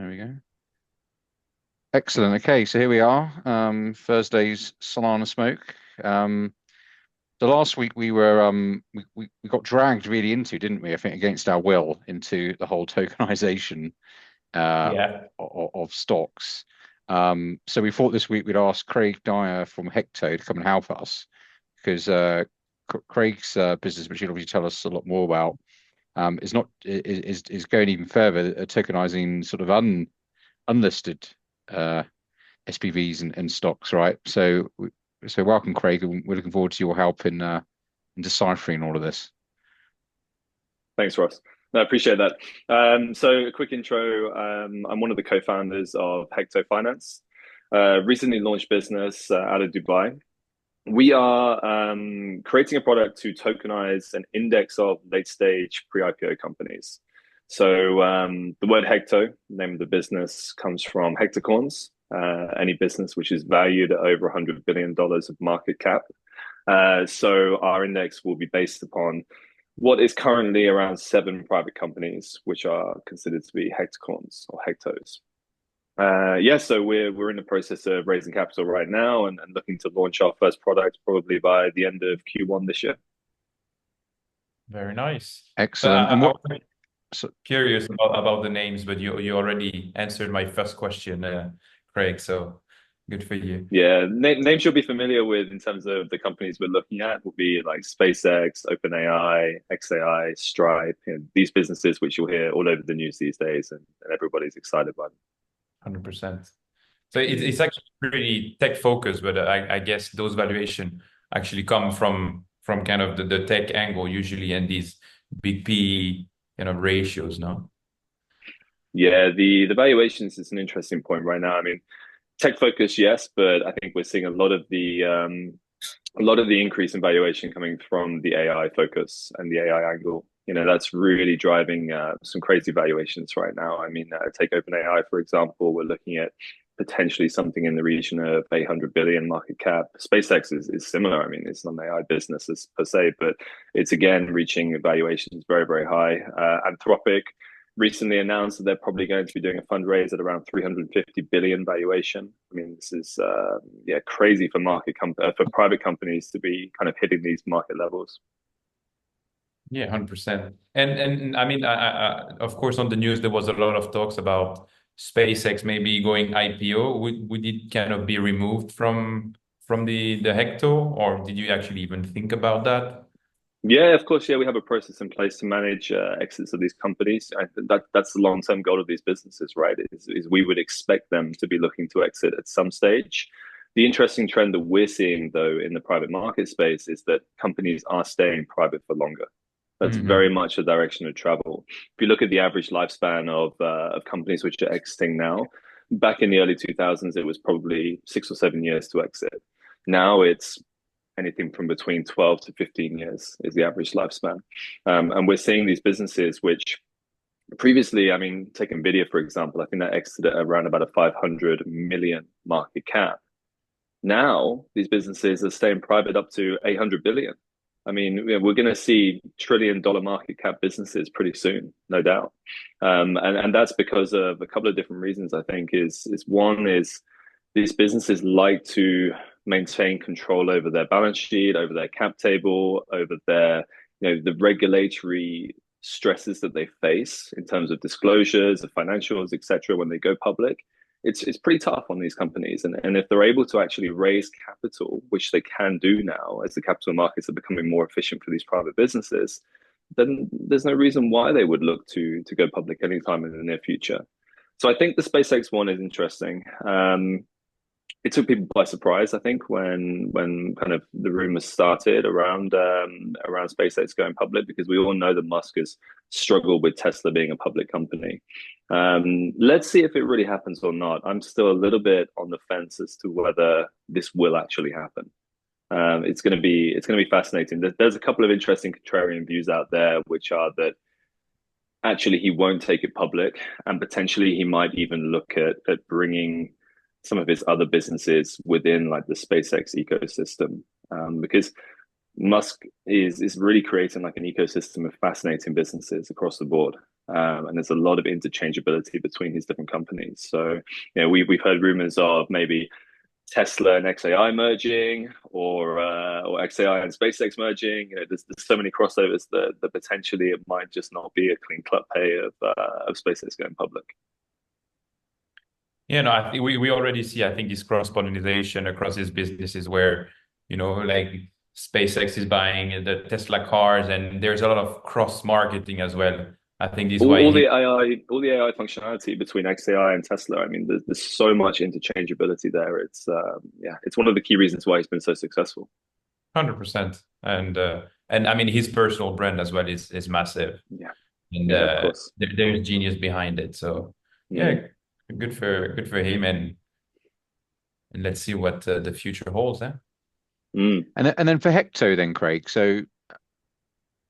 There we go. Excellent. Okay, so here we are. Thursday's Solana Smoke. The last week we were we got dragged really into, didn't we? I think against our will into the whole tokenization Yeah. of stocks. So we thought this week we'd ask Craig Dyer from Hecto to come and help us because Craig's business, which he'll obviously tell us a lot more about, is going even further, tokenizing sort of unlisted uh, SPVs and stocks, right? So welcome, Craig, and we're looking forward to your help in deciphering all of this. Thanks, Ross. No, I appreciate that. So a quick intro. I'm one of the co-founders of Hecto Finance, recently launched business out of Dubai. We are creating a product to tokenize an index of late-stage pre-IPO companies. So the word Hecto, name of the business, comes from hectacorns, any business which is valued at over $100 billion of market cap. So our index will be based upon what is currently around 7 private companies, which are considered to be hectacorns or hectos. So we're in the process of raising capital right now and looking to launch our first product probably by the end of Q1 this year. Very nice. So Excellent. And I what? was So, curious about the names, but you already answered my first question, Craig. So good for you. Yeah, names you'll be familiar with in terms of the companies we're looking at will be like SpaceX, OpenAI, XAI, Stripe, these businesses which you'll hear all over the news these days, and everybody's excited by them. 100%. So it's actually pretty tech focused, but I guess those valuation actually come from kind of the tech angle usually, and these big PE kind of ratios, no? Yeah, the valuations is an interesting point right now. I mean, tech focus, yes, but I think we're seeing a lot of the increase in valuation coming from the AI focus and the AI angle. That's really driving some crazy valuations right now. I mean, take OpenAI, for example. We're looking at potentially something in the region of 800 billion market cap. SpaceX is similar. I mean, it's not an AI business per se, but it's again reaching valuations very, very high. Anthropic recently announced that they're probably going to be doing a fundraise at around 350 billion valuation. I mean, this is crazy for for private companies to be kind of hitting these market levels. Yeah, 100%. And I mean, of course, on the news there was a lot of talks about SpaceX maybe going IPO. Would it kind of be removed from the Hecto, or did you actually even think about that? Yeah, of course. Yeah, we have a process in place to manage exits of these companies. That's the long-term goal of these businesses, right? Is we would expect them to be looking to exit at some stage. The interesting trend that we're seeing, though, in the private market space is that companies are staying private for longer. That's very Hmm. much the direction of travel. If you look at the average lifespan of companies which are exiting now, back in the early 2000s, it was probably 6 or 7 years to exit. Now it's anything from between 12 to 15 years is the average lifespan. And we're seeing these businesses which previously, I mean, take NVIDIA, for example, I think that exited at around about a 500 million market cap. Now, these businesses are staying private up to 800 billion. I mean, we're going to see $1 trillion market cap businesses pretty soon, no doubt. And that's because of a couple of different reasons, I think, is one is these businesses like to maintain control over their balance sheet, over their cap table, over their, the regulatory stresses that they face in terms of disclosures, of financials, etc. When they go public, it's pretty tough on these companies. And if they're able to actually raise capital, which they can do now as the capital markets are becoming more efficient for these private businesses, then there's no reason why they would look to go public anytime in the near future. So I think the SpaceX one is interesting. It took people by surprise, I think, when kind of the rumors started around SpaceX going public, because we all know that Musk has struggled with Tesla being a public company. Let's see if it really happens or not. I'm still a little bit on the fence as to whether this will actually happen. It's going to be fascinating. There's a couple of interesting contrarian views out there, which are that actually he won't take it public, and potentially he might even look at bringing some of his other businesses within like the SpaceX ecosystem, because Musk is really creating like an ecosystem of fascinating businesses across the board. and there's a lot of interchangeability between these different companies. So, we've heard rumors of maybe Tesla and XAI merging, or XAI and SpaceX merging. There's so many crossovers that potentially it might just not be a clean cut pay of SpaceX going public. Yeah, no, I think we already see, I think, this cross-pollination across these businesses where, like SpaceX is buying the Tesla cars, and there's a lot of cross-marketing as well. I think this is why All the AI functionality between XAI and Tesla. I mean, there's so much interchangeability there. It's one of the key reasons why he's been so successful. 100%. And I mean, his personal brand as well is massive. Yeah, And of course. there's genius behind it. So yeah, good for him, and let's see what the future holds. And then for Hecto, then Craig. So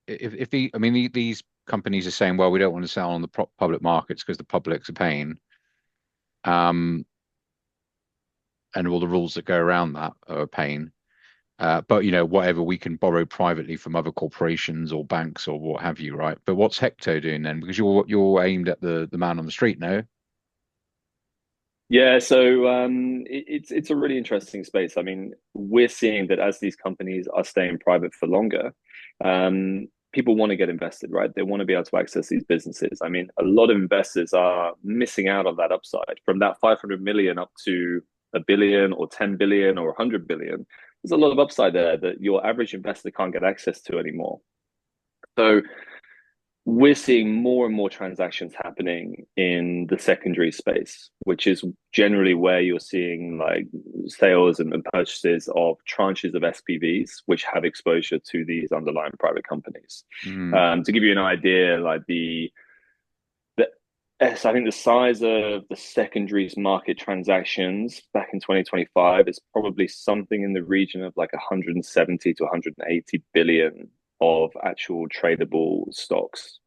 these companies are saying, well, we don't want to sell on the public markets because the public's a pain, and all the rules that go around that are a pain. But whatever, we can borrow privately from other corporations or banks or what have you, right? But what's Hecto doing then? Because you're aimed at the man on the street, no? Yeah, so it's a really interesting space. I mean, we're seeing that as these companies are staying private for longer, people want to get invested, right? They want to be able to access these businesses. I mean, a lot of investors are missing out on that upside from that 500 million up to a billion or 10 billion or 100 billion. There's a lot of upside there that your average investor can't get access to anymore. So we're seeing more and more transactions happening in the secondary space, which is generally where you're seeing like sales and purchases of tranches of SPVs, which have exposure to these underlying private companies. To give you an idea, like I think the size of the secondaries market transactions back in 2025 is probably something in the region of like 170 to 180 billion of actual tradable stocks.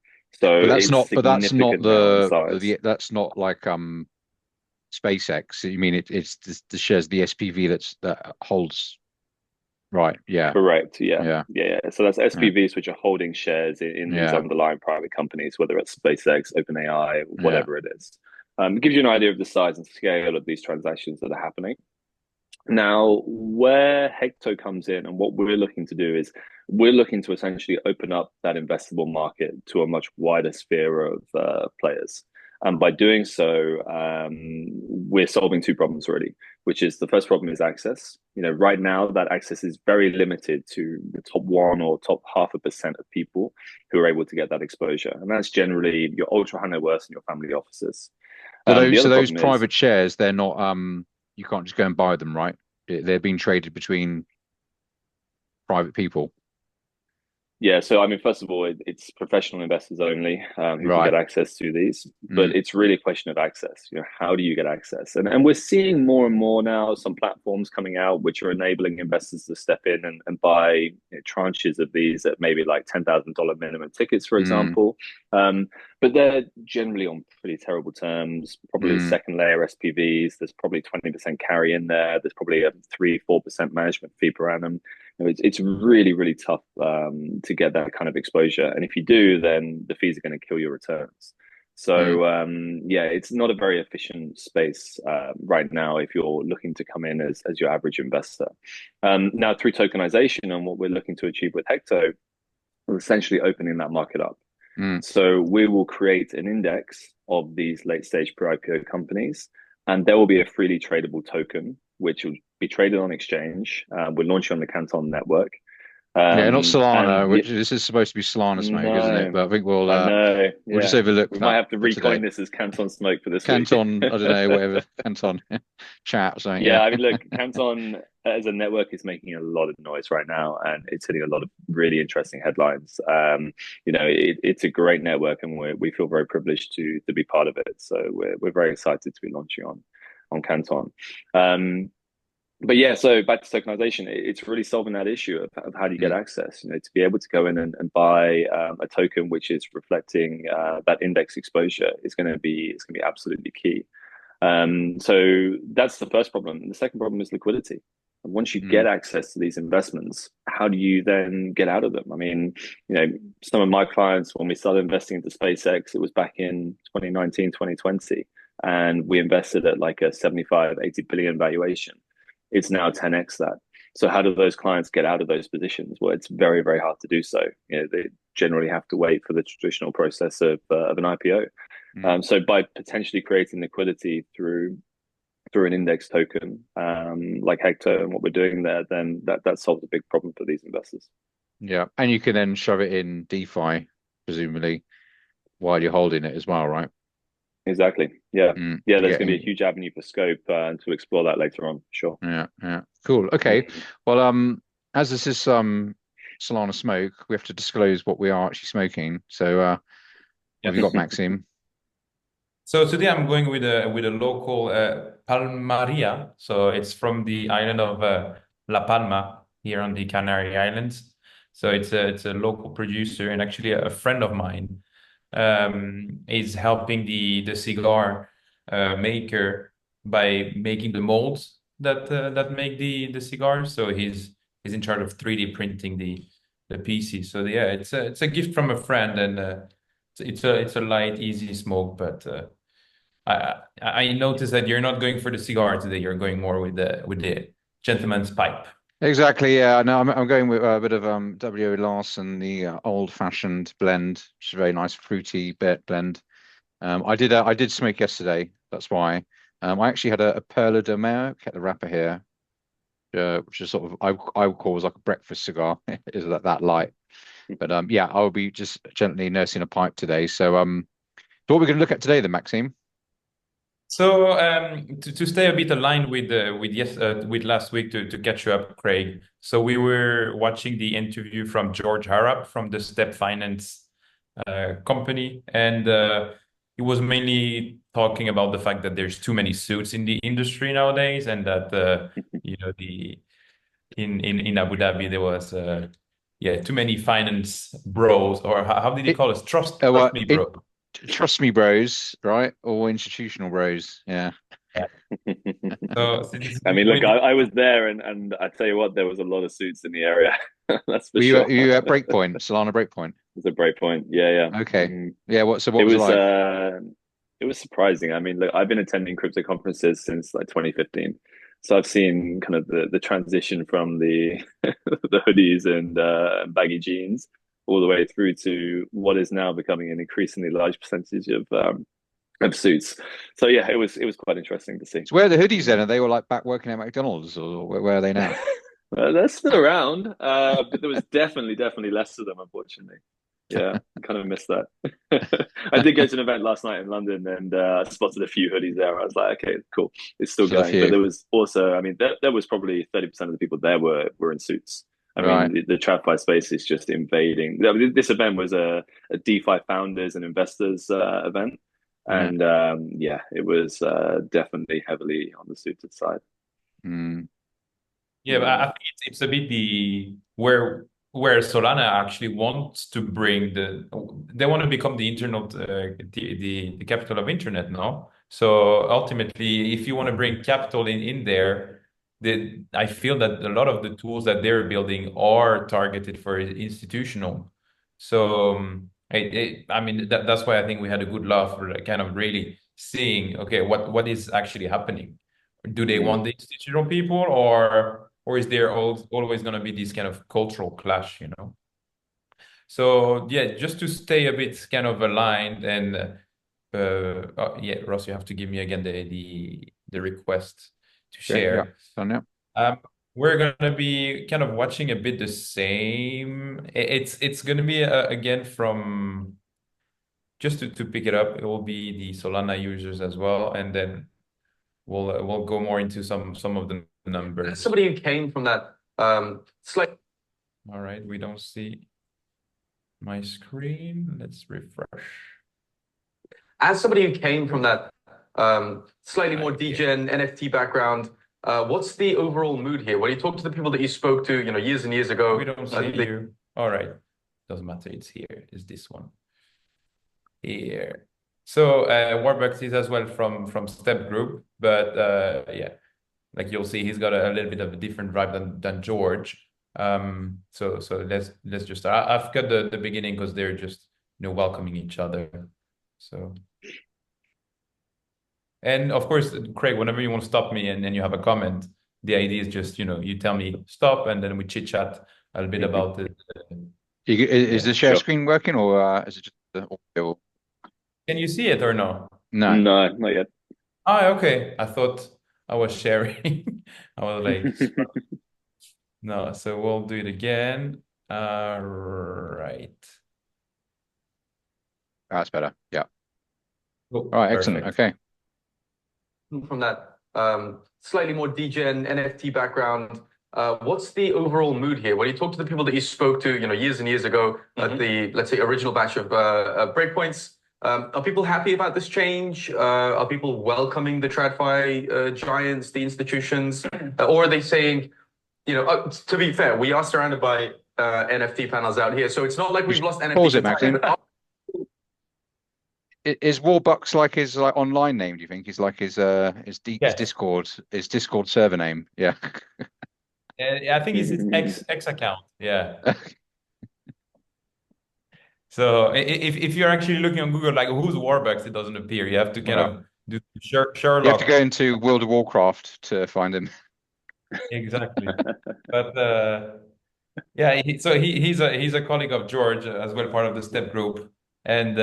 So But that's it's not. But that's not size. that's not like SpaceX. You mean it's the shares, the SPV that holds. Right. Yeah. Correct. Yeah. Yeah. Yeah. Yeah. So that's SPVs which are holding shares in these Yeah. underlying private companies, whether it's SpaceX, OpenAI, Yeah. whatever it is. It gives you an idea of the size and scale of these transactions that are happening. Now, where Hecto comes in and what we're looking to do is we're looking to essentially open up that investable market to a much wider sphere of players. And by doing so, we're solving two problems already, which is the first problem is access. Right now that access is very limited to the top 1 or top 0.5% of people who are able to get that exposure. And that's generally your ultra high net worth and your family offices. So those private shares, they're not you can't just go and buy them, right? They're being traded between private people. Yeah, so I mean, first of all, it's professional investors only who can Right. get access to these, but it's really a question of access. How do you get access? And we're seeing more and more now some platforms coming out which are enabling investors to step in and buy tranches of these at maybe like $10,000 minimum tickets, for example. But they're generally on pretty terrible terms, probably second layer SPVs. There's probably 20% carry in there. There's probably a 3-4% management fee per annum. It's really, really tough to get that kind of exposure. And if you do, then the fees are going to kill your returns. So it's not a very efficient space right now if you're looking to come in as your average investor. Now, through tokenization and what we're looking to achieve with Hecto, we're essentially opening that market up. So we will create an index of these late stage pre-IPO companies, and there will be a freely tradable token, which will be traded on exchange. We're launching on the Canton network. Not Solana, which this is supposed to be Solana Smoke, isn't it? But I think we'll we'll just overlook we that. might have to recoin this as Canton Smoke for this Canton, week. I don't know, whatever, Canton chat or something. Yeah, I mean, look, Canton as a network is making a lot of noise right now, and it's hitting a lot of really interesting headlines. It's a great network, and we feel very privileged to be part of it. So we're very excited to be launching on Canton. But yeah, so back to tokenization, it's really solving that issue of how do you get access, to be able to go in and buy a token which is reflecting that index exposure is going to be absolutely key. So that's the first problem. The second problem is liquidity. And once you get access to these investments, how do you then get out of them? I mean, some of my clients, when we started investing into SpaceX, it was back in 2019, 2020, and we invested at like a 75, 80 billion valuation. It's now 10x that. So how do those clients get out of those positions? Well, it's very, very hard to do so. They generally have to wait for the traditional process of an IPO. So by potentially creating liquidity through an index token like Hecto and what we're doing there, then that solves a big problem for these investors. Yeah, and you can then shove it in DeFi, presumably, while you're holding it as well, right? Exactly. Yeah. Yeah, To there's get going to be in. a huge avenue for scope and to explore that later on, sure. Yeah. Cool. Okay. Well, as this is Solana smoke, we have to disclose what we are actually smoking. So, what have you got, Maxime? So today I'm going with a local Palmaria. So it's from the island of La Palma here on the Canary Islands. So it's a local producer, and actually a friend of mine is helping the cigar maker by making the molds that make the cigars. So he's in charge of 3D printing the pieces. So yeah, it's a gift from a friend, and it's a light, easy smoke, but I noticed that you're not going for the cigar today. You're going more with the gentleman's pipe. Exactly. Yeah. No, I'm going with a bit of W.O. Larson, the old-fashioned blend, which is a very nice fruity blend. I did smoke yesterday. That's why. I actually had a Perla de Mer, kept the wrapper here, which is sort of I would call as like a breakfast cigar. Is that light? But yeah, I'll be just gently nursing a pipe today. So what we're going to look at today, then, Maxime? So to stay a bit aligned with last week to catch you up, Craig. So we were watching the interview from George Harrop from the Step Finance company, and he was mainly talking about the fact that there's too many suits in the industry nowadays, and that the in Abu Dhabi there was too many finance bros, or how did he It, call us? Trust oh, me, bro. trust me, bros, right? Or institutional bros. Yeah. Yeah. So since I mean, look, I was there, and I tell you what, there was a lot of suits in the area. That's for sure. Were you at Breakpoint, Solana Breakpoint? It's a great point. Yeah. Okay. Yeah. What It was it was like? it was surprising. I mean, look, I've been attending crypto conferences since like 2015, so I've seen kind of the transition from the the hoodies and baggy jeans all the way through to what is now becoming an increasingly large percentage of suits. So yeah, it was quite interesting to see. So where are the hoodies then? Are they all like back working at McDonald's, or where are they now? They're still around, but there was definitely less of them, unfortunately. Yeah, I kind of missed that. I did go to an event last night in London, and I spotted a few hoodies there. I was like, okay, cool, it's still Still a going. But few. there was also, I mean, there was probably 30% of the people there were in suits. I Right. mean, the TradFi space is just invading. This event was a DeFi founders and investors event, Yeah. and yeah, it was definitely heavily on the suited side. Mm. Yeah, but I think it's a bit where Solana actually wants to bring they want to become the internet the capital of internet, no? So ultimately, if you want to bring capital in there, I feel that a lot of the tools that they're building are targeted for institutional. So I mean that's why I think we had a good laugh for kind of really seeing, okay, what is actually happening. Do they want the institutional people, or is there always going to be this kind of cultural clash, you know? So yeah, just to stay a bit kind of aligned, and yeah, Ross, you have to give me again the request to Okay. Yeah. share. Done. Yeah. We're gonna be kind of watching a bit the same. It's gonna be again from just to pick it up. It will be the Solana users as well, and then we'll go more into some of the numbers. Somebody who came from that All right, we don't see my screen. Let's refresh. As somebody who came from that slightly more degen NFT background, what's the overall mood here? When you talk to the people that you spoke to, years and years ago, We don't see you. All right, doesn't matter. It's here. It's this one here. So Warbucks is as well from Step Group, but yeah, Like you'll see, he's got a little bit of a different vibe than George. So let's just start. I've got the beginning because they're just welcoming each other. So. And of course, Craig, whenever you want to stop me and then you have a comment, the idea is just, you tell me stop and then we chit chat a little bit about it. Is Yeah. the share Sure. screen working, or is it just the audio? Can you see it or no? No. No, not yet. Ah, okay. I thought I was sharing. I was like, no, so we'll do it again. Right. That's better. Yeah. Cool. All right. Excellent. Perfect. Okay. From that slightly more degen NFT background, what's the overall mood here? When you talk to the people that you spoke to, years and years ago at the, let's say, original batch of breakpoints, are people happy about this change? Are people welcoming the TradFi giants, the institutions, or are they saying, to be fair, we are surrounded by NFT panels out here, so it's not like we've lost NFT. Pause it, Maxime. Is Warbucks like his online name? Do you think? Is like his Yes. Discord server name? Yeah. I think it's his X account. Yeah. So if you're actually looking on Google, like who's Warbucks, it doesn't appear. You have to kind of do Sherlock. You have to go into World of Warcraft to find him. Exactly. But yeah, he's a colleague of George as well, part of the Step group, and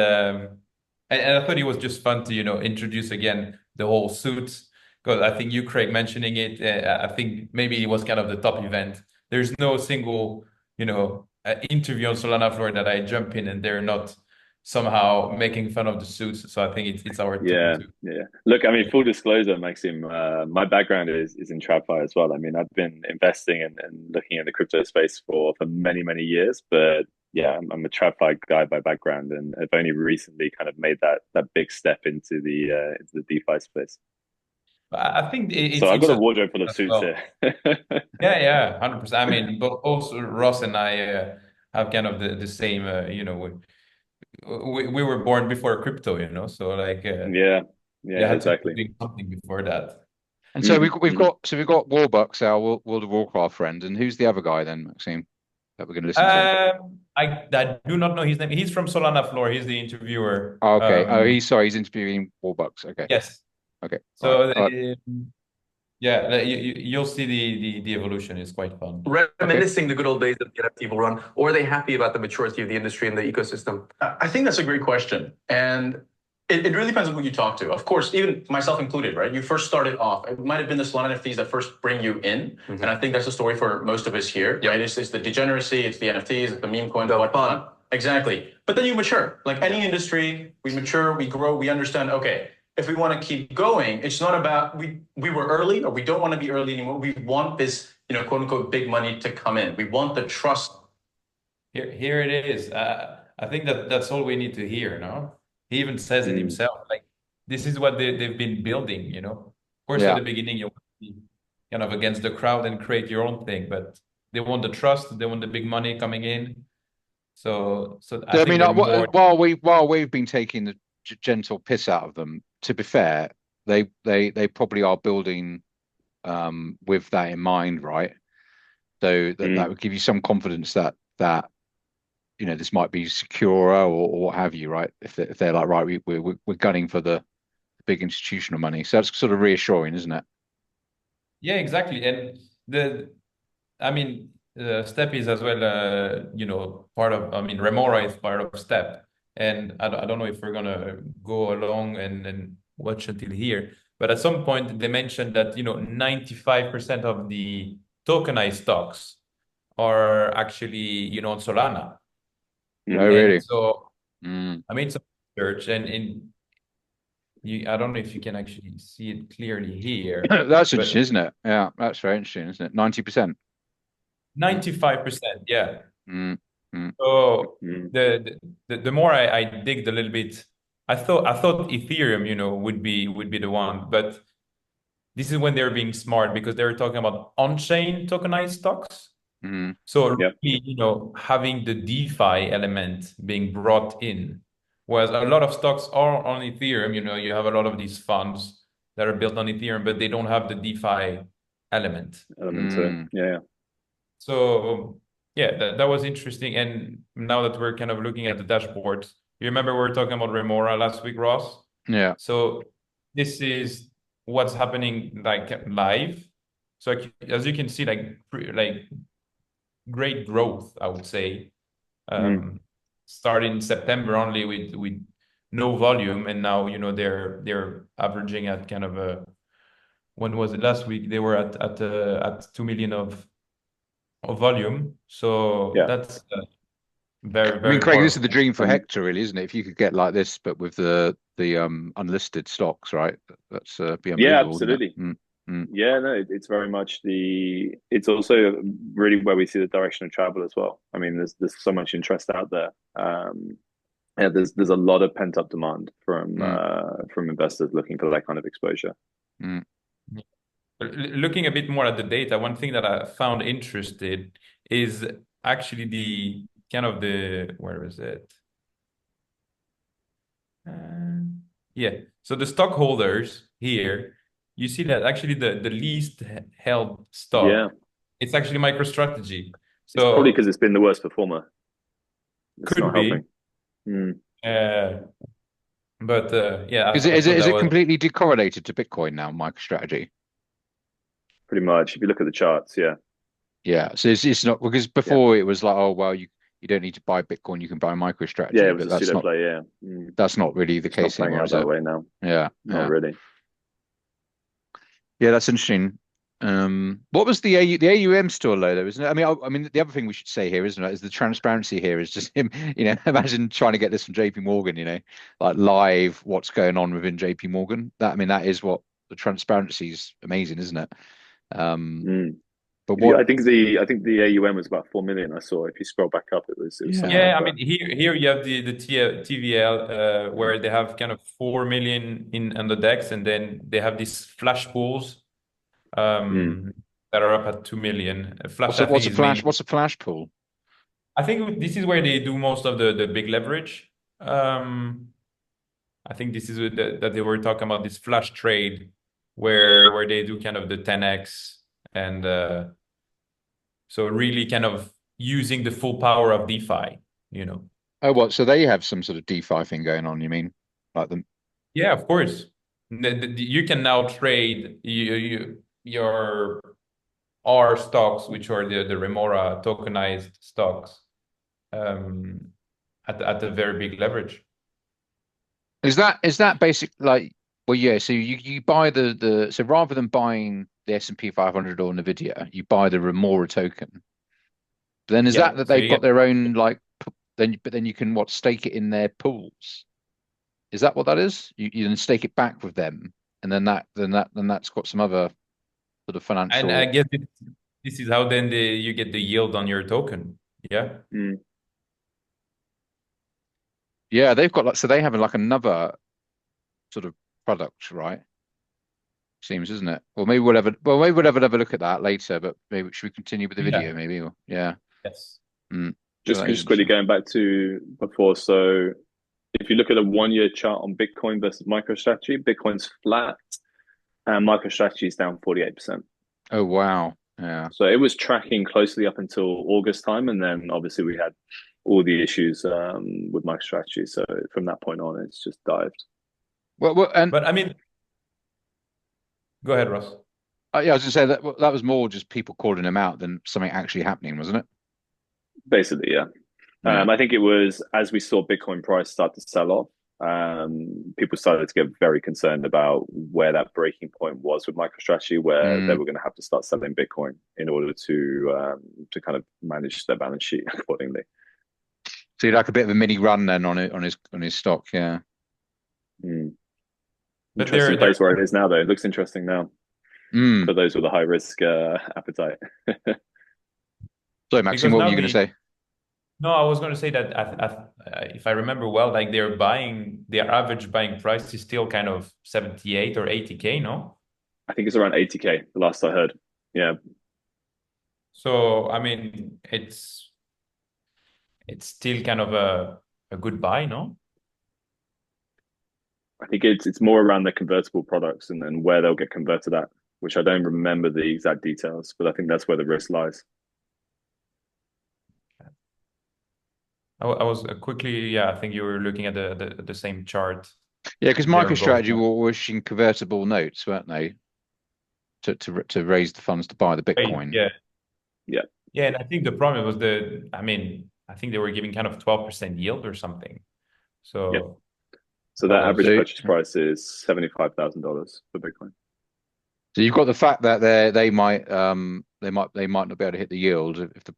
I thought it was just fun to introduce again the whole suit, because I think you, Craig, mentioning it, I think maybe it was kind of the top event. There's no single interview on Solana floor that I jump in and they're not somehow making fun of the suits. So I think it's our Yeah, turn yeah. Look, I mean, full disclosure, Maxime, my background is in TradFi as well. I mean, I've been investing and looking at the crypto space for many, many years, but yeah, I'm a TradFi guy by background, and I've only recently kind of made that big step into the DeFi space. I think So I've it's got a a wardrobe full of as suits well. here. Yeah, 100%. I mean, but also Ross and I have kind of the same, we were born before crypto, so like Yeah, you yeah, had to be exactly. doing something before that. And so we've Mm-hmm. got Warbucks, our World of Warcraft friend, and who's the other guy then, Maxime, that we're going to listen to? I do not know his name. He's from Solana Floor. He's the interviewer. Oh, okay. He's interviewing Warbucks. Okay. Yes. Okay. All So right. yeah, you'll see the evolution is quite fun. Reminiscing the good old days of the NFT bull run, or are they happy about the maturity of the industry and the ecosystem? I think that's a great question. And it really depends on who you talk to. Of course, even myself included, right? You first started off, it might have been the Solana NFTs that first bring you in. And I think that's the story for most of us here, right? It's the degeneracy, it's the NFTs, it's the meme coins, whatnot. Exactly. But then you mature. Like any industry, we mature, we grow, we understand, okay, if we want to keep going, it's not about we were early or we don't want to be early anymore. We want this, quote unquote, big money to come in. We want the trust. Here it is. I think that's all we need to hear, no? He even says it himself. Like this is what they've been building, Of course, at the beginning you want to be kind of against the crowd and create your own thing, but they want the trust, they want the big money coming in. So I mean, think more... while we've been taking the gentle piss out of them, to be fair, they probably are building with that in mind, right? So that would give you some confidence that this might be secure or what have you, right? If they're like, right, we're gunning for the big institutional money, so that's sort of reassuring, isn't it? Yeah, exactly. And Step is as well, part of, Remora is part of Step. And I don't know if we're gonna go along and watch until here, but at some point they mentioned that 95% of the tokenized stocks are actually on Solana. Oh, really? And so I made some research, and I don't know if you can actually see it clearly here. That's interesting, isn't it? Yeah, that's very interesting, isn't it? 90%. 95%, yeah. Mm. So the more I digged a little bit, I thought Ethereum, would be the one, but this is when they're being smart because they're talking about on-chain tokenized stocks. So really, having the DeFi element being brought in, whereas a lot of stocks are on Ethereum, you have a lot of these funds that are built on Ethereum, but they don't have the DeFi element. element to it. Yeah. So yeah, that was interesting. And now that we're kind of looking at the dashboard, you remember we were talking about Remora last week, Ross? Yeah. So this is what's happening like live. So as you can see, like great growth, I would say. Starting in September only with no volume, and now they're averaging at kind of a, when was it, last week they were at 2 million of volume. So Yeah. that's very, I mean, very Craig, this is the powerful. dream for Hector, really, isn't it? If you could get like this, but with the unlisted stocks, right? That's be Yeah, unbelievable, wouldn't absolutely. it? Yeah, no, it's very much it's also really where we see the direction of travel as well. I mean, there's so much interest out there. Yeah, there's a lot of pent up demand from investors looking for that kind of exposure. Mm. Looking a bit more at the data, one thing that I found interested is actually the kind of where is it? Yeah. So the stockholders here, you see that actually the least held Yeah, stock, it's actually MicroStrategy. it's probably So because it's been the worst performer. It's could not be. helping. But yeah, Is I thought it that was, completely decorrelated to Bitcoin now, MicroStrategy? Pretty much. If you look at the charts, yeah. Yeah. So it's not, because Yeah. before it was like, oh well, you don't need to buy Bitcoin, you can buy Yeah, MicroStrategy, it was but a pseudo play, yeah. that's not really the It's not case playing anymore, out is that it? way now. Yeah. Not Yeah. really. Yeah, that's interesting. What was the AUM still low though, isn't it? I mean, the other thing we should say here, isn't it, is the transparency here is just him. Imagine trying to get this from JP Morgan. Like live, what's going on within JP Morgan. That is what the transparency is amazing, isn't it? But I what? think the AUM was about 4 million. I saw. If you scroll back up, it was something yeah, like I that. mean, here you have the TVL where they have kind of 4 million on the DEX, and then they have these flash pools that are up at 2 million. Flash, I think, is mainly, What's a flash pool? I think this is where they do most of the big leverage. I think this is that they were talking about this flash trade where they do kind of the 10x, and so really kind of using the full power of DeFi. Oh, what? So they have some sort of DeFi thing going on, you mean? Like them? Yeah, of course. You can now trade your R stocks, which are the Remora tokenized stocks, at a very big leverage. Is that basic like? Well, yeah. So you buy so rather than buying the S&P 500 or Nvidia, you buy the Remora token. But then is Yeah. that So they've you got get, their own like then you can stake it in their pools? Is that what that is? You then stake it back with them, and then that's got some other sort of and I financial. guess this is how then you get the yield on your token. Yeah. Yeah, they've got so they have like another sort of product, right? Seems, isn't it? Maybe we'll have another look at that later. But maybe should we continue with the video? Yeah. Maybe, or yeah. Yes. Just That is quickly interesting. going back to before. So if you look at a 1 year chart on Bitcoin versus MicroStrategy, Bitcoin's flat and MicroStrategy is down 48%. Oh wow, yeah. So it was tracking closely up until August time, and then obviously we had all the issues with MicroStrategy. So from that point on, it's just dived. And But I mean, go ahead, Ross. yeah, I was gonna say that was more just people calling them out than something actually happening, wasn't it? Basically, yeah. Yeah. I think it was as we saw Bitcoin price start to sell off, people started to get very concerned about where that breaking point was with MicroStrategy, where they were going to have to start selling Bitcoin in order to kind of manage their balance sheet accordingly. So you like a bit of a mini run then on his stock, yeah. But Interesting place where it is now, though. It looks interesting now for those with a high risk appetite. Sorry, Maxime, because what were now you going to say? No, I was going to say that if I remember well, like their average buying price is still kind of 78 or 80K, no? I think it's around 80K, the last I heard. Yeah. So, I mean, it's still kind of a good buy, no? I think it's more around the convertible products and where they'll get converted at. which I don't remember the exact details, but I think that's where the risk lies. I was quickly, yeah, I think you were looking at the same chart. Yeah, because They're both, MicroStrategy were issuing convertible notes, weren't they, to raise the funds to buy the Bitcoin? yeah. Yeah. Yeah, and I think the problem was I mean, I think they were giving kind of 12% yield or something. So Yeah. So that that was average purchase price is $75,000 for Bitcoin. So you've got the fact that they might not be able to hit the yield if the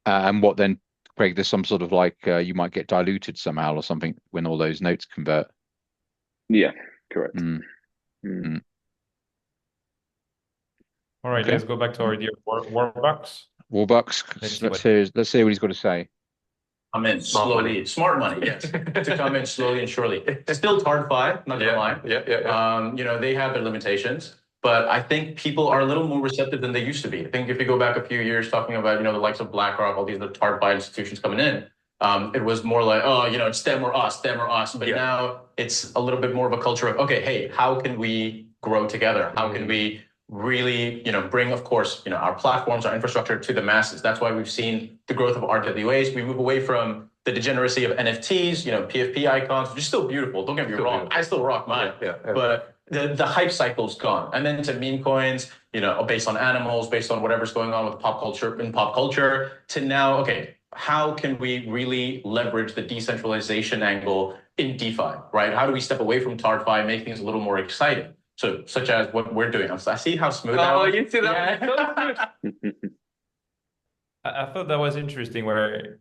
and what then, Craig, there's some sort of like you might get diluted somehow or something when all those notes convert. Yeah, correct. all right. Okay. Let's go back to our dear Warbucks. Warbucks, let's hear what he's got to say. Come in slowly, smart money, yes, to come in slowly and surely. Still TARD5, not gonna lie. You know, they have their limitations, but I think people are a little more receptive than they used to be. I think if you go back a few years talking about, you know, the likes of BlackRock, all these other TARD5 institutions coming in, it was more like, oh, you know, it's them or us, them or us. But now it's a little bit more of a culture of, okay, hey, how can we grow together? How can we really, you know, bring, of course, you know, our platforms, our infrastructure to the masses? That's why we've seen the growth of RWAs. We move away from the degeneracy of NFTs, you know, PFP icons, which is still beautiful. Don't get me wrong. I still rock mine. But the hype cycle's gone. And then to meme coins, you know, based on animals, based on whatever's going on with pop culture, to now, okay, how can we really leverage the decentralization angle in DeFi, right? How do we step away from TARDFi, make things a little more exciting? So, such as what we're doing. I see how smooth that was. Oh, you see that? Yeah. I thought that was interesting where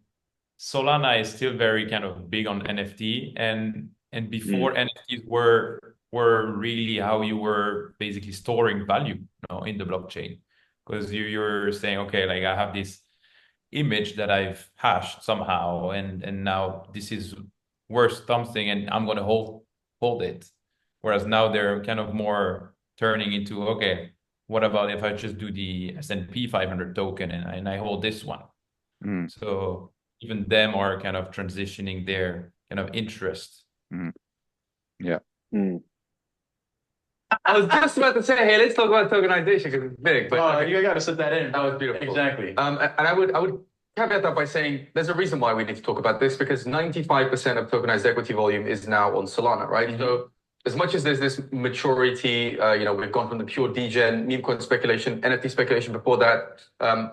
Solana is still very kind of big on NFT and before NFTs were really how you were basically storing value, you know, in the blockchain. Because you're saying, okay, like I have this image that I've hashed somehow and now this is worth something and I'm gonna hold it. Whereas now they're kind of more turning into, okay, what about if I just do the S&P 500 token and I hold this one? So even them are kind of transitioning their kind of interest. Yeah. I was just about to say, hey, let's talk about tokenization because it's big. But you got to set that in. That was beautiful. Exactly. And I would caveat that by saying there's a reason why we need to talk about this because 95% of tokenized equity volume is now on Solana, right? So as much as there's this maturity, you know, we've gone from the pure degen, meme coin speculation, NFT speculation before that,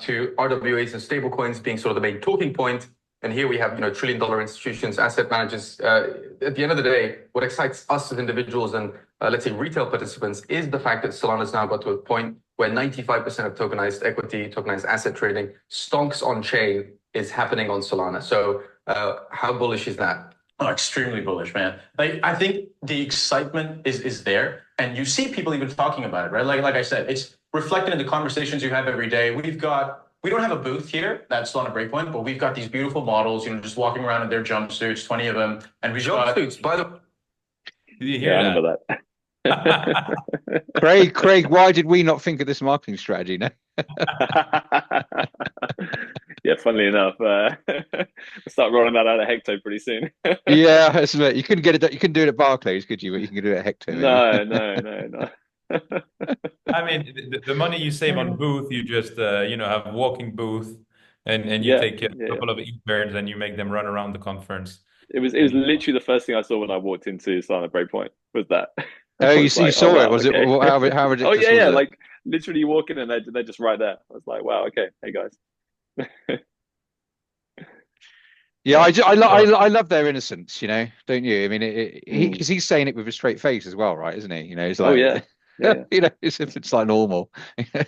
to RWAs and stablecoins being sort of the main talking point. And here we have, you know, trillion-dollar institutions, asset managers. At the end of the day, what excites us as individuals and let's say retail participants is the fact that Solana's now got to a point where 95% of tokenized equity, tokenized asset trading, stonks on chain is happening on Solana. So how bullish is that? Oh, extremely bullish, man. Like I think the excitement is there, and you see people even talking about it, right? Like I said, it's reflected in the conversations you have every day. We don't have a booth here that's on a breakpoint, but we've got these beautiful models, you know, just walking around in their jumpsuits, 20 of them, and we've got Jumpsuits, by the way. Did you hear I remember that. Craig, why did we not think of this marketing strategy? No? Yeah, funnily enough, we'll start rolling that out at Hecto pretty soon. Yeah, that's right. You couldn't get it. You couldn't do it at Barclays, could you? But you can do it at Hecto. No. I mean, the money you save on booth, you just you know, have a walking booth, and you take a couple of interns and you make them run around the conference. It was literally the first thing I saw when I walked into Solana Breakpoint was that. Oh, you saw it? Was it how ridiculous? Oh yeah, was it? like literally you walk in and they're just right there. I was like, wow, okay, hey guys. Yeah, I love their innocence, you know, don't you? I mean, because he's saying it with a straight face as well, right? Isn't he? You know, he's like, yeah. You know, as if it's like normal. I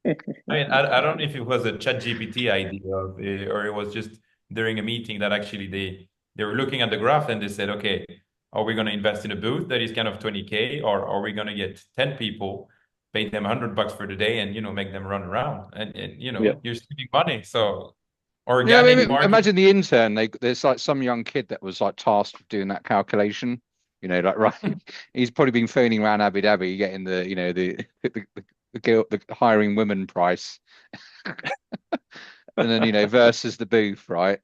mean, I don't know if it was a ChatGPT idea or it was just during a meeting that actually they were looking at the graph and they said, okay, are we going to invest in a booth that is kind of 20K, or are we going to get 10 people, pay them $100 for the day, and you know, make them run around and you know, you're saving money. So organic marketing. Imagine the intern. There's like some young kid that was like tasked with doing that calculation. You know, like right, he's probably been phoning around Abu Dhabi, getting the, you know, the hiring women price, and then, you know, versus the booth, right?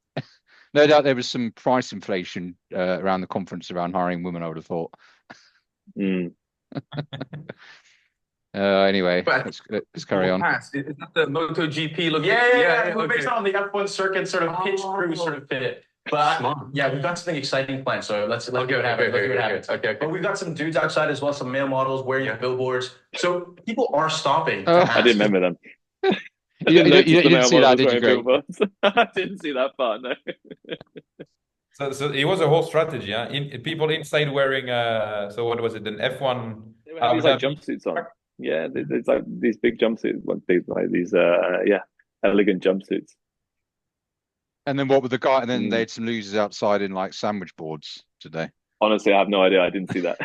No doubt there was some price inflation around the conference around hiring women, I would have thought. Anyway, But I let's carry on. Pass. Is that the MotoGP look? Yeah. We're Okay. based on the F1 circuit sort of pitch crew sort of fit. But Smart. yeah, we've got something exciting planned. So let's see what Okay, happens. Let's see what okay, happens. okay. But we've got some dudes outside as well, some male models wearing billboards. So people are stopping to Oh. ask. I didn't remember them. You didn't see that, did you, Greg? Billboards. I didn't see that part, no. So it was a whole strategy, huh? People inside wearing so what was it, an F1 They would have these like jumpsuits on. Yeah, there's like these big jumpsuits, these elegant jumpsuits. And then what with the guy? And then Mm. they had some losers outside in like sandwich boards today. Honestly, I have no idea. I didn't see that.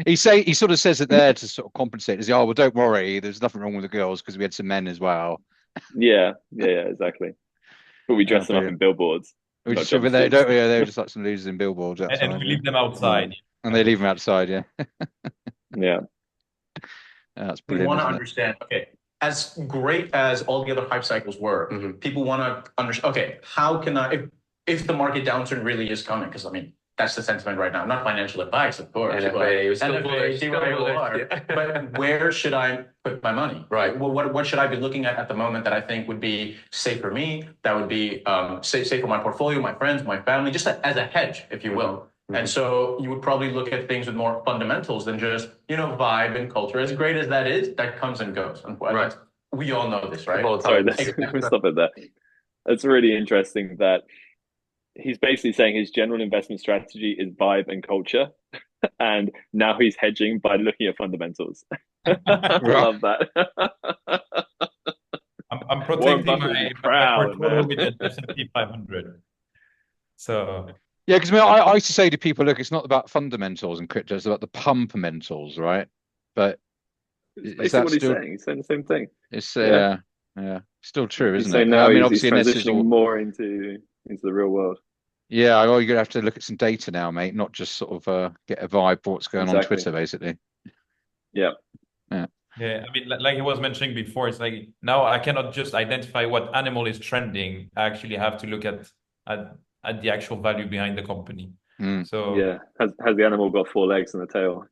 He sort of says it there to sort of compensate. He's like, oh well, don't worry, there's nothing wrong with the girls because we had some men as well. Yeah, exactly. But we dressed them up in billboards. But not they jumpsuits. don't. Yeah, they were just like some losers in billboards outside. and we leave them outside. And they leave them outside. Yeah, Yeah. That's We brilliant. want to Isn't it? understand, okay, as great as all the other hype cycles were, people want to understand, okay, how can I, if the market downturn really is coming, because I mean, that's the sentiment right now. Not financial advice, of course. NFA, but where should I put my money? Right. Well, what should I be looking at the moment that I think would be safe for me? That would be safe for my portfolio, my friends, my family, just as a hedge, if you will. And so you would probably look at things with more fundamentals than just, vibe and culture. As great as that is, that comes and goes. Right. We all know this, right? Sorry, let's stop it there. It's really interesting that he's basically saying his general investment strategy is vibe and culture, and now he's hedging by looking at fundamentals. I love that. I'm protecting my portfolio with man. the S&P 500. So Yeah, because I used to say to people, look, it's not about fundamentals in crypto; it's about the pumpamentals, right? But is that what he's still? saying? He's saying the same thing. It's still true, He's isn't saying it? now I mean, he's obviously, this is transitioning all. more into the real world. Yeah, you're gonna have to look at some data now, mate, not just sort of get a vibe for what's going on Twitter, basically. Yeah. yeah, I mean, like he was mentioning before, it's like now I cannot just identify what animal is trending. I actually have to look at the actual value behind the company. So yeah, has the animal got 4 legs and a tail?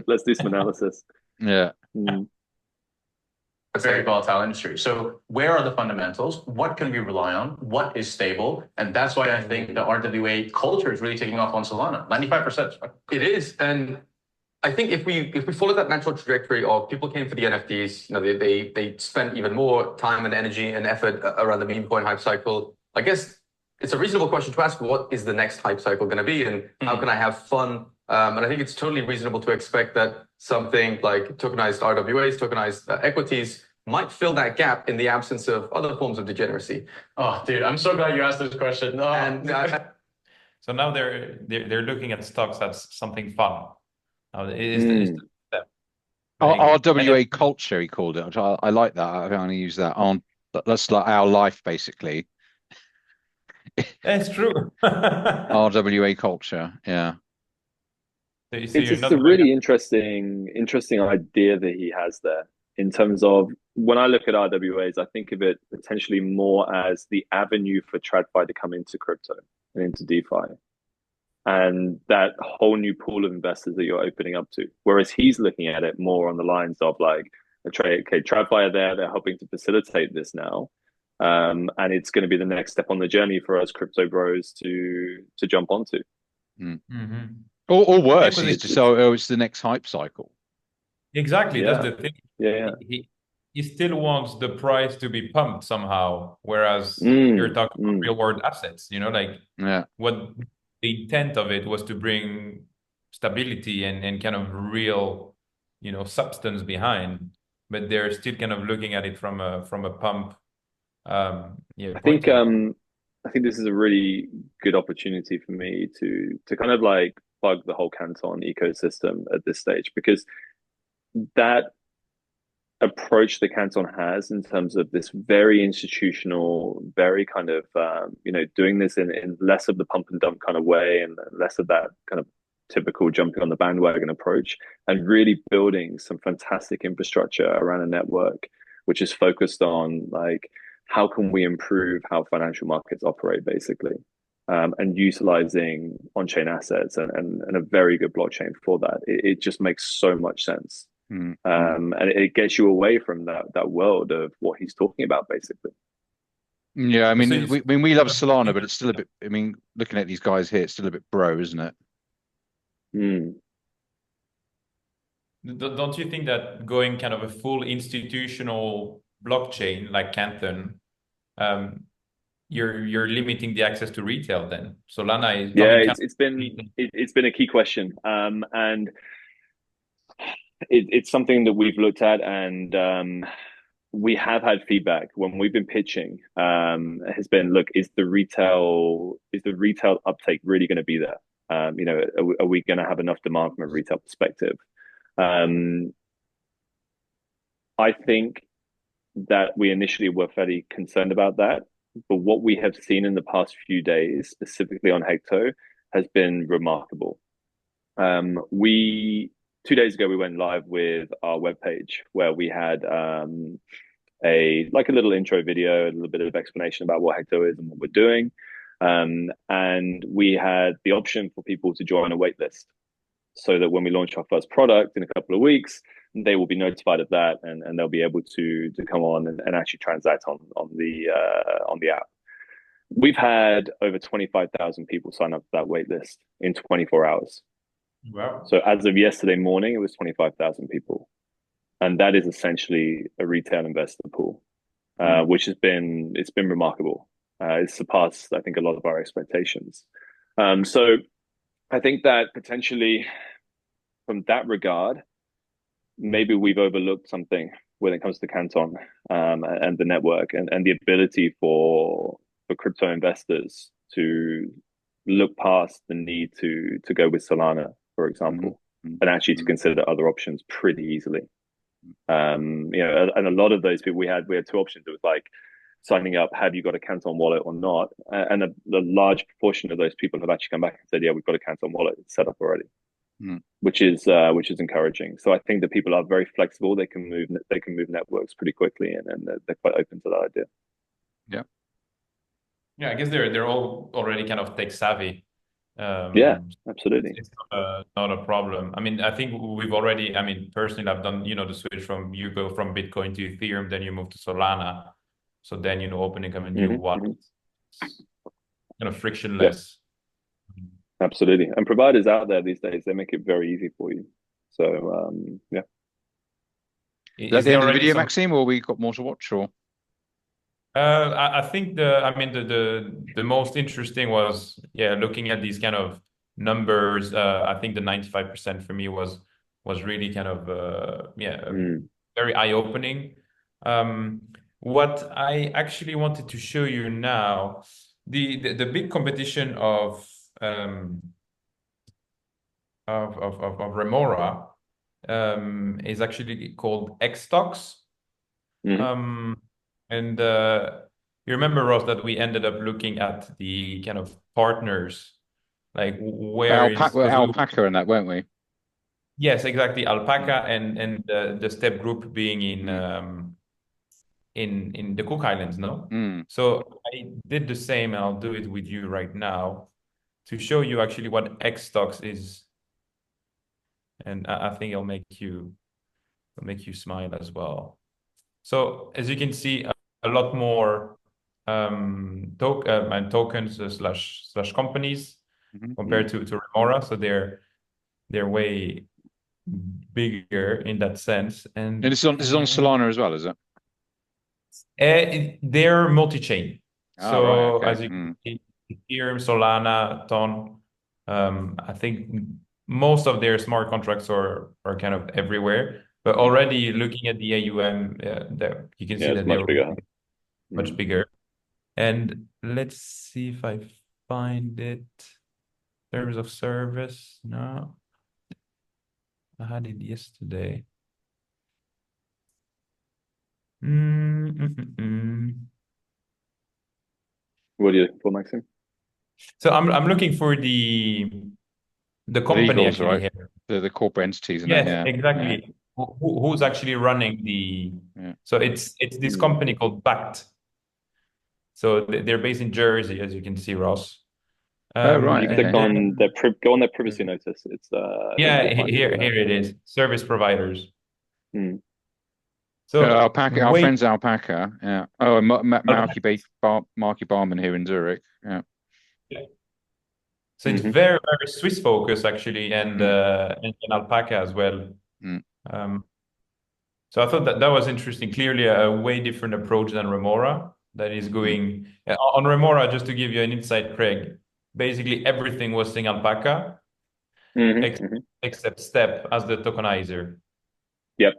Let's do some analysis. Yeah. A very volatile industry. So where are the fundamentals? What can we rely on? What is stable? And that's why I think the RWA culture is really taking off on Solana. 95%. It is. And I think if we follow that natural trajectory of people came for the NFTs, they spent even more time and energy and effort around the meme coin hype cycle. I guess it's a reasonable question to ask, what is the next hype cycle going to be and how can I have fun? And I think it's totally reasonable to expect that something like tokenized RWAs, tokenized equities might fill that gap in the absence of other forms of degeneracy. Oh, dude, I'm so glad you asked this question. Oh. And so now they're looking at stocks that's something fun. Now is RWA culture, he called it. I like that. I'm going to use that. That's like our life, basically. That's true. RWA culture, yeah. It's a really interesting idea that he has there in terms of when I look at RWAs, I think of it potentially more as the avenue for TradFi to come into crypto and into DeFi. And that whole new pool of investors that you're opening up to. Whereas he's looking at it more on the lines of like, TradFi are there, they're helping to facilitate this now. And it's going to be the next step on the journey for us crypto bros to jump onto. Or worse, it's the next hype cycle. Exactly, that's the thing. Yeah. He still wants the price to be pumped somehow, whereas you're talking about real world assets, what the intent of it was to bring stability and kind of real, substance behind, but they're still kind of looking at it from a pump. I think this is a really good opportunity for me to kind of like plug the whole Canton ecosystem at this stage, because that approach the Canton has in terms of this very institutional, very kind of doing this in less of the pump and dump kind of way and less of that kind of typical jumping on the bandwagon approach, and really building some fantastic infrastructure around a network which is focused on like how can we improve how financial markets operate, basically. and utilizing on-chain assets and a very good blockchain for that. It just makes so much sense. And it gets you away from that world of what he's talking about, basically. Yeah, I mean, So we love Solana, but it's still a bit. I mean, looking at these guys here, it's still a bit bro, isn't it? don't you think that going kind of a full institutional blockchain like Canton, you're limiting the access to retail then? Solana is it's been a key question, and it's something that we've looked at, and we have had feedback when we've been pitching. Has been, look, is the retail uptake really going to be there? Are we going to have enough demand from a retail perspective? I think that we initially were fairly concerned about that, but what we have seen in the past few days, specifically on Hecto, has been remarkable. 2 days ago we went live with our webpage where we had a little intro video, a little bit of explanation about what Hecto is and what we're doing, and we had the option for people to join a waitlist, so that when we launch our first product in a couple of weeks, they will be notified of that, and they'll be able to come on and actually transact on the app. We've had over 25,000 people sign up to that waitlist in 24 hours. Wow. So as of yesterday morning, it was 25,000 people. And that is essentially a retail investor pool, which it's been remarkable. It's surpassed, I think, a lot of our expectations. So I think that potentially from that regard, maybe we've overlooked something when it comes to Canton, and the network, and the ability for crypto investors to look past the need to go with Solana, for example, and actually to consider other options pretty easily. And a lot of those people, we had two options. It was like signing up, have you got a Canton wallet or not? And a large proportion of those people have actually come back and said, yeah, we've got a Canton wallet set up already, which is encouraging. So I think that people are very flexible. They can move networks pretty quickly, and they're quite open to that idea. Yeah, I guess they're all already kind of tech savvy. Yeah, absolutely. It's not a problem. I mean, I think we've already, I mean, personally, I've done, the switch you go from Bitcoin to Ethereum, then you move to Solana. So then, opening up a new wallet, it's kind of frictionless. Yeah. Absolutely. And providers out there these days, they make it very easy for you. So, yeah. Is that the end of the video, Maxime, or we got more to watch, or? I think the most interesting was, looking at these kind of numbers. I think the 95% for me was really kind of very eye-opening. What I actually wanted to show you now, the big competition of Remora is actually called Xtox. And you remember, Ross, that we ended up looking at the kind of partners, like Alpaca and that, weren't we? Yes, exactly. Alpaca and the Step Group being in the Cook Islands, no? So I did the same, and I'll do it with you right now to show you actually what Xtox is, and I think it'll make you smile as well. So as you can see, a lot more tokens slash companies compared to Remora. So they're way bigger in that sense. And this is on Solana as well, is it? They're multi-chain. So right, okay. as you can see, Ethereum, Solana, Ton, I think most of their smart contracts are kind of everywhere. But already looking at the AUM, you can see that they're much bigger. And let's see if I find it. Terms of service. No, I had it yesterday. What are you looking for, Maxime? So I'm looking for the company Legals, actually, right? here. The corporate entities, and yes, that, exactly. Yeah. Who's actually running the? So it's this company called Backed. So they're based in Jersey, as you can see, Ross. Oh, right. You Okay. click on Then, go on their privacy notice. It's yeah, you'll find it over there. here it is. Service providers. Mm. So Alpaca, our way, friend's Alpaca. Yeah. Oh, and Marky Barman here in Zurich. Yeah. so it's Hmm. very Swiss focused actually, Mm, and Alpaca as well. mm, Um, so I thought that that was interesting. Clearly, a way different approach than Remora that is mm. going on Remora. Just to give you an insight, Craig, basically everything was saying Alpaca Hmm. ex Hmm. except Step as the tokenizer. Yep.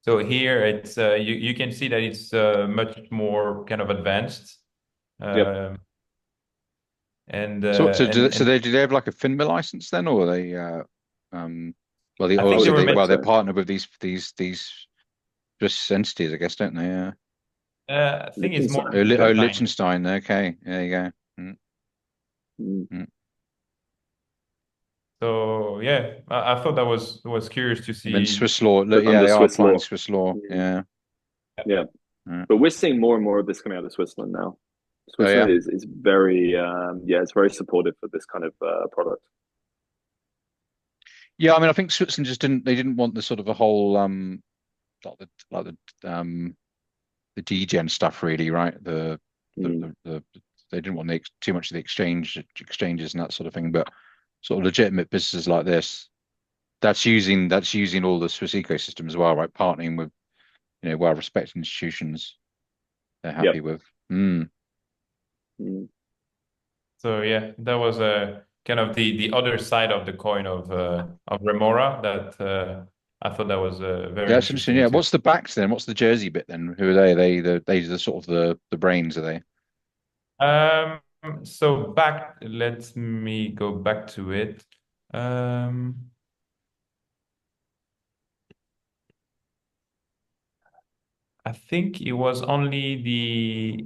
So here it's you can see that it's much more kind of advanced. Yep. Um, and Do they have like a FINMA license then, or are they um well they I I think would they were expect they're so. partnered with these Swiss entities, I guess, don't they? Yeah. I think it's more Liechtenstein. Okay. Liechtenstein. Liechtenstein. Okay, there you go. Mm, Mm. mm. So yeah, I thought that was curious to And then see. Swiss law. But Yeah, under they are Swiss applying law. Swiss law. Mm. Yeah. Yeah. Mm. But we're seeing more and more of this coming out of Switzerland now. Oh Switzerland yeah. is very it's very supportive for this kind of product. Yeah, I mean, I think Switzerland just didn't want the sort of a whole like the degen stuff really, right? Mm. The they didn't want too much of the exchanges and that sort of thing, but sort of legitimate businesses like this, that's using all the Swiss ecosystem as well, right? Partnering with well-respected institutions they're Yep. happy with. Mm. Mm. So yeah, that was a kind of the other side of the coin of Remora that I thought that was very That's interesting. interesting Yeah, too. what's the backs then? What's the Jersey bit then? Who are they? They the sort of the brains, are they? Um, so back, let me go back to it. Um, I think it was only the.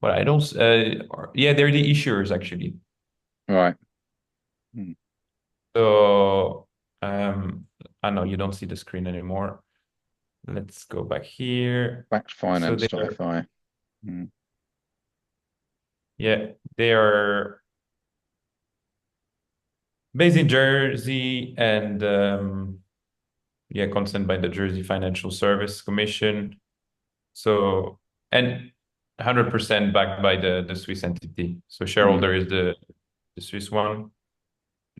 But I don't. Yeah, they're the issuers actually. Right. Mm. So I know you don't see the screen anymore. Let's go back here. So they're Backfinance.fi. Mm. yeah, they are based in Jersey and yeah, consent by the Jersey Financial Service Commission. So and 100% backed by the Swiss entity. So Mm. shareholder is the Swiss one.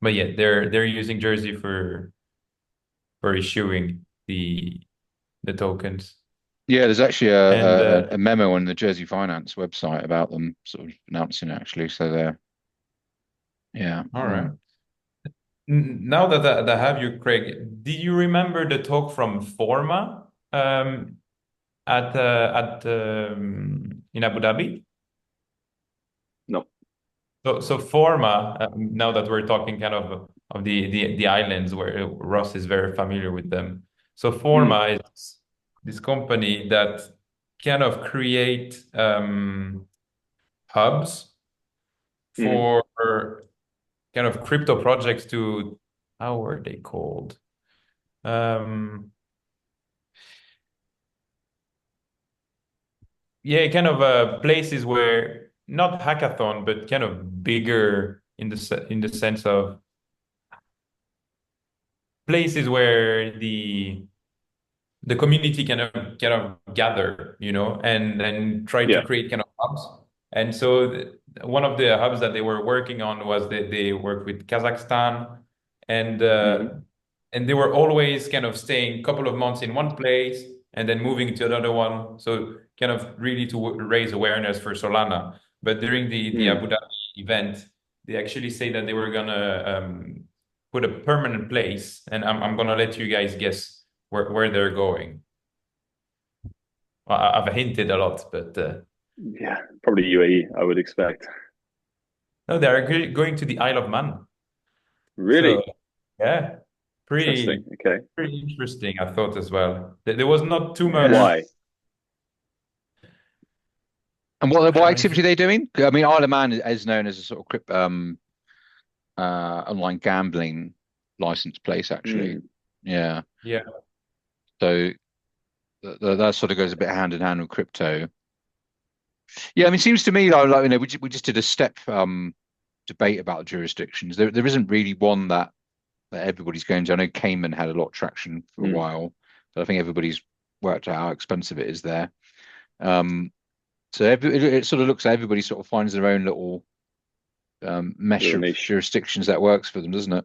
But yeah, they're using Jersey for issuing the tokens. Yeah, there's actually And a memo on the Jersey Finance website about them sort of announcing it actually. So they're yeah. all right. Mm. Now that I have you, Craig, do you remember the talk from Forma at in Abu Dhabi? No. So Forma, now that we're talking kind of the islands where Ross is very familiar with them. So Mm. Forma is this company that kind of create hubs Mm. for kind of crypto projects to, how were they called? Um, yeah, kind of places where not hackathon, but kind of bigger in in the sense of places where the community kind of gather, and try to Yeah. create kind of hubs. And so one of the hubs that they were working on was that they worked with Kazakhstan, and uh, Hmm. and they were always kind of staying a couple of months in one place and then moving to another one. So kind of really to raise awareness for Solana. But during the Mm. Abu Dhabi event, they actually say that they were gonna put a permanent place, and I'm gonna let you guys guess where they're going. Well, I've hinted a lot, but Yeah. Probably UAE, I would expect. no, they're going to the Isle of Man. So Really yeah, interesting. pretty Okay. pretty interesting. I thought as well. There was not too Yeah. much. Why? And what activity are they doing? I mean, Isle of Man is known as a sort of online gambling license place, actually. Mm. Yeah. Yeah, So that sort of goes a bit hand in hand with crypto. Yeah, I mean, it seems to me like we just did a step debate about jurisdictions. There isn't really one that everybody's going to. I know Cayman had a lot of traction for a while, but I think everybody's worked out how expensive it is there. So it sort of looks like everybody sort of finds their own little mesh of jurisdictions that works for them, doesn't it?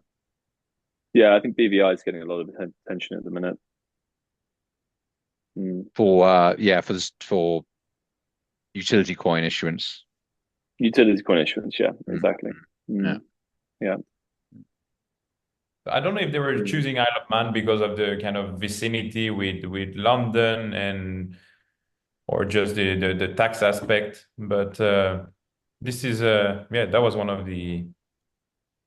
Yeah, I think BVI is getting a lot of attention at the minute. For utility coin issuance. Utility coin issuance, yeah, exactly. Yeah. I don't know if they were choosing Isle of Man because of the kind of vicinity with London or just the tax aspect, but this is that was one of the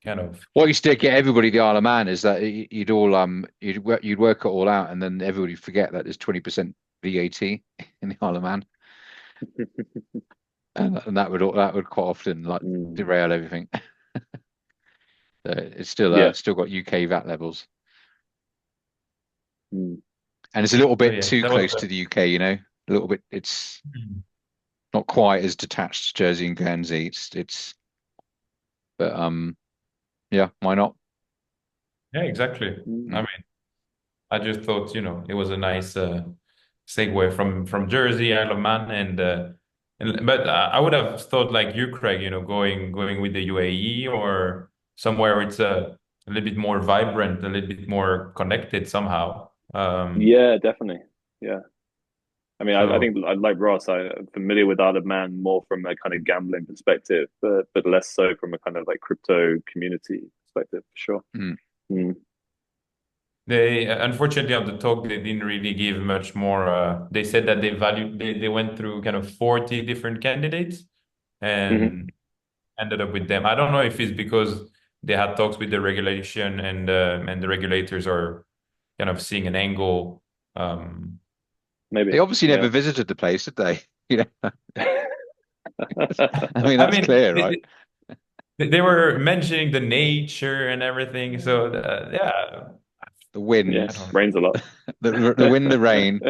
kind of what used to get everybody the Isle of Man is that you'd work it all out, and then everybody forget that there's 20% VAT in the Isle of Man, and that would quite often like derail everything. It's still got UK VAT levels, and it's a little bit too close to the UK. A little bit. It's not quite as detached as Jersey and Guernsey. But yeah, why not? Yeah, exactly. I mean, I just thought it was a nice segue from Jersey, Isle of Man, but I would have thought like you, Craig, going with the UAE or somewhere where it's a little bit more vibrant, a little bit more connected somehow. Yeah, definitely. Yeah. I mean, I think like Ross, I'm familiar with Isle of Man more from a kind of gambling perspective, but less so from a kind of like crypto community perspective, for sure. They unfortunately on the talk they didn't really give much more. They said that they went through kind of 40 different candidates and ended up with them. I don't know if it's because they had talks with the regulation and the regulators are kind of seeing an angle. Maybe they obviously never visited the place, did they? I mean, that's clear, right? They were mentioning the nature and everything. So the wind, rains a lot. the wind, the rain,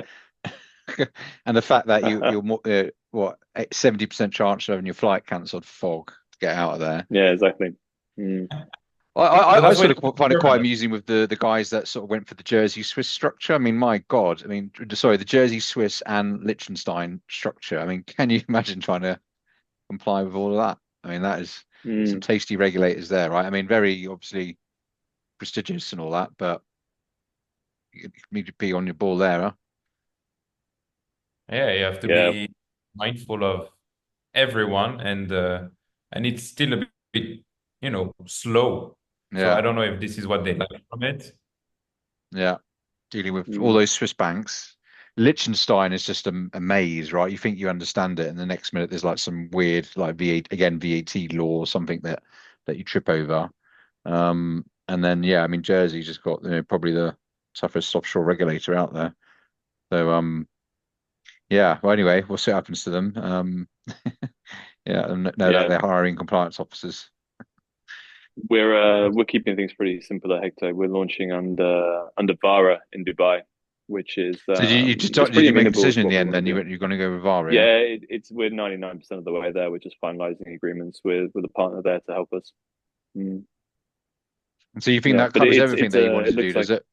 and the fact that you're more, 70% chance of having your flight cancelled for fog to get out of there. Yeah, exactly. I sort of find it quite amusing with the guys that sort of went for the Jersey Swiss structure. I mean, my God, the Jersey Swiss and Liechtenstein structure. I mean, can you imagine trying to comply with all of that? I mean, that is some tasty regulators there, right? I mean, very obviously prestigious and all that, but you need to be on your ball there, huh? Yeah, you have to be mindful of everyone, and it's still a bit, slow. So I don't know if this is what they like from it. Yeah, dealing with all those Swiss banks. Liechtenstein is just a maze, right? You think you understand it, and the next minute there's like some weird, like VAT law or something that you trip over. And then I mean Jersey's just got probably the toughest offshore regulator out there. So well anyway, we'll see what happens to them. And that they're hiring compliance officers. We're keeping things pretty simple at Hecto. We're launching under Vara in Dubai, which is so did you make a decision in the end then you're going to go with Vara? We're 99% of the way there. We're just finalizing agreements with a partner there to help us. So you think that covers everything that you wanted to do, does it?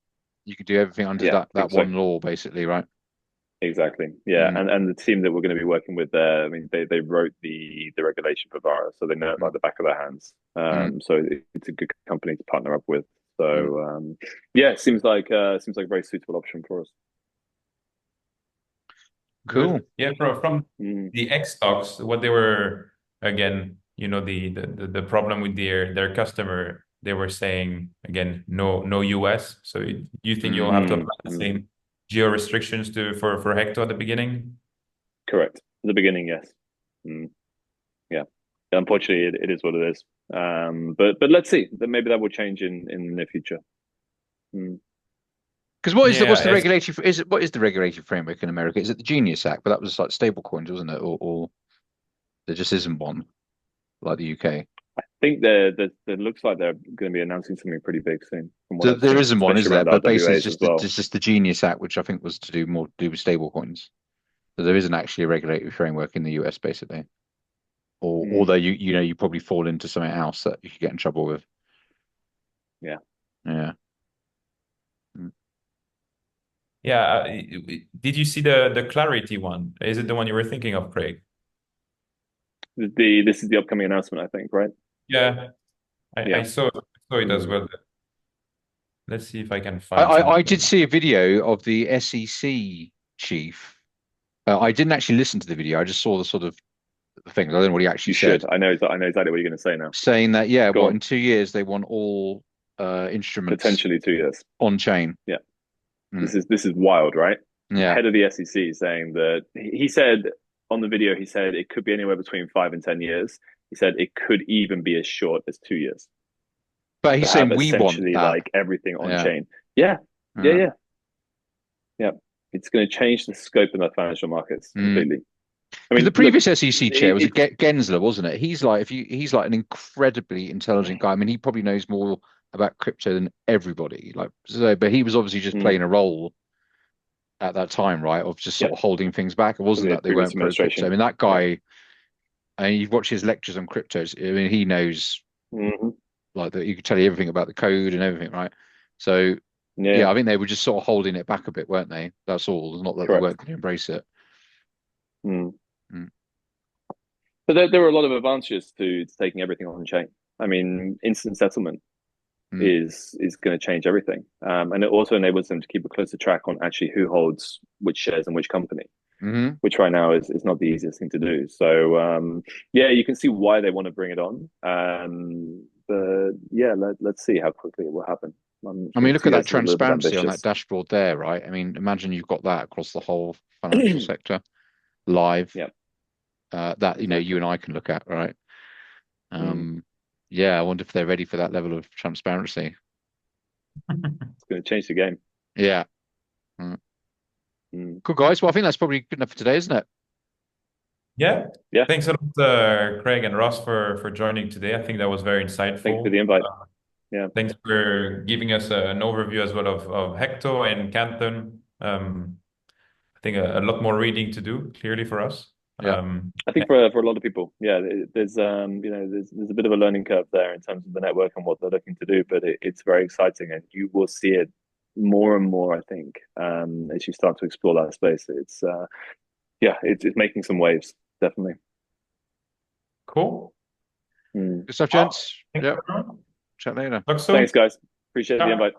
You could do everything under that one law, basically, right? Exactly. Yeah. And the team that we're going to be working with there, I mean, they wrote the regulation for VARA, so they know it like the back of their hands. So it's a good company to partner up with. So it seems like a very suitable option for us. Cool. Yeah, from the X stocks, what they were again, the problem with their customer, they were saying again, no US. So you think you'll have to apply the same geo restrictions for Hecto at the beginning? Correct. At the beginning, yes. Yeah. Unfortunately, it is what it is. But let's see. Maybe that will change in the near future. Because what's the regulatory? What is the regulatory framework in America? Is it the Genius Act? But that was like stable coins, wasn't it? Or there just isn't one like the UK. think there looks like they're going to be announcing something pretty big soon. From what I've There seen, isn't one, is especially there? around But basically, RWAs as well. it's just the Genius Act, which I think was to do more to do with stable coins. So there isn't actually a regulatory framework in the US, basically. Or although you probably fall into something else that you could get in trouble with. Yeah. Yeah. Yeah. Did you see the Clarity one? Is it the one you were thinking of, Craig? This is the upcoming announcement, I think, right? Yeah. Yeah. I saw it as well. Let's see if I can find I did something. see a video of the SEC chief. I didn't actually listen to the video. I just saw the sort of things. I don't know what he actually You said. should. I know exactly what you're going to say now. Saying that, yeah, Go on. in 2 years they want all instruments Potentially 2 years. on chain. Yeah. This is wild, right? Yeah. Head of the SEC saying that he said on the video, he said it could be anywhere between 5 and 10 years. He said it could even be as short as 2 years. But he's saying we want essentially that. like everything on chain. Yeah. It's going to change the scope of the financial markets completely. I mean, the previous SEC chair was Gensler, wasn't it? He's like he's like an incredibly intelligent guy. I mean, he probably knows more about crypto than everybody. But he was obviously just playing a role at that time, right? Of just sort of holding things back. It wasn't that they weren't pro crypto. I mean, that guy. And you've watched his lectures on cryptos. I mean, he knows like that. You could tell you everything about the code and everything, right? So I think they were just sort of holding it back a bit, weren't they? That's all. Not that they weren't going to embrace it. But there are a lot of advantages to taking everything on chain. I mean, instant settlement is going to change everything, and it also enables them to keep a closer track on actually who holds which shares and which company, which right now is not the easiest thing to do. So you can see why they want to bring it on. But let's see how quickly it will happen. I mean, look at that transparency on that dashboard there, right? I mean, imagine you've got that across the whole financial sector live. Yeah. That you and I can look at, right? I wonder if they're ready for that level of transparency. It's going to change the game. Yeah. Cool, guys. Well, I think that's probably good enough for today, isn't it? Yeah. Thanks a lot, Craig and Ross, for joining today. I think that was very insightful. Thanks for the invite. Thanks for giving us an overview as well of Hecto and Canton. I think a lot more reading to do, clearly, for us. I think for a lot of people, there's there's a bit of a learning curve there in terms of the network and what they're looking to do, but it's very exciting, and you will see it more and more, I think, as you start to explore that space. It's making some waves, definitely. Cool. Good stuff, gents. Chat later. Talk soon. Thanks, guys. Appreciate the invite.